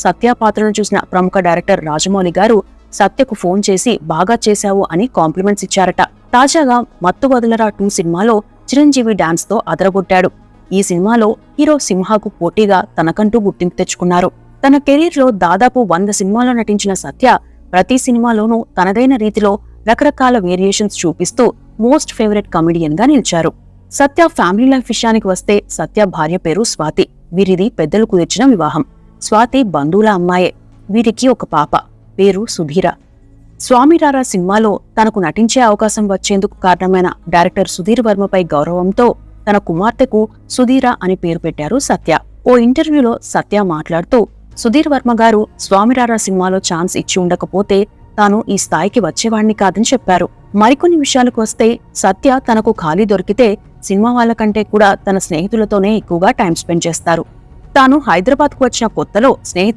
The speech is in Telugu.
సత్య పాత్రను చూసిన ప్రముఖ డైరెక్టర్ రాజమౌళి గారు సత్యకు ఫోన్ చేసి బాగా చేశావు అని కాంప్లిమెంట్స్ ఇచ్చారట. తాజాగా మత్తు వదలరా 2 సినిమాలో చిరంజీవి డాన్స్ తో అదరగొట్టాడు. ఈ సినిమాలో హీరో సింహాకు పోటీగా తనకంటూ గుర్తింపు తెచ్చుకున్నారు. తన కెరీర్ లో దాదాపు 100 సినిమాల్లో నటించిన సత్య ప్రతి సినిమాలోనూ తనదైన రీతిలో రకరకాల వేరియేషన్స్ చూపిస్తూ మోస్ట్ ఫేవరెట్ కమెడియన్ గా నిలిచారు. సత్య ఫ్యామిలీ లైఫ్ విషయానికి వస్తే సత్య భార్య పేరు స్వాతి. వీరిది పెద్దలు కుదిర్చిన వివాహం. స్వాతి బంధువుల అమ్మాయే. వీరికి ఒక పాప, పేరు సుధీర. స్వామిరారా సినిమాలో తనకు నటించే అవకాశం వచ్చేందుకు కారణమైన డైరెక్టర్ సుధీర్ వర్మపై గౌరవంతో తన కుమార్తెకు సుధీర అని పేరు పెట్టారు సత్య. ఓ ఇంటర్వ్యూలో సత్య మాట్లాడుతూ, సుధీర్ వర్మ గారు స్వామిరారా సినిమాలో ఛాన్స్ ఇచ్చి ఉండకపోతే తాను ఈ స్థాయికి వచ్చేవాణ్ణి కాదని చెప్పారు. మరికొన్ని విషయాలకు వస్తే సత్య తనకు ఖాళీ దొరికితే సినిమా వాళ్ళ కంటే కూడా తన స్నేహితులతోనే ఎక్కువగా టైం స్పెండ్ చేస్తారు. తాను హైదరాబాద్కు వచ్చిన కొత్తలో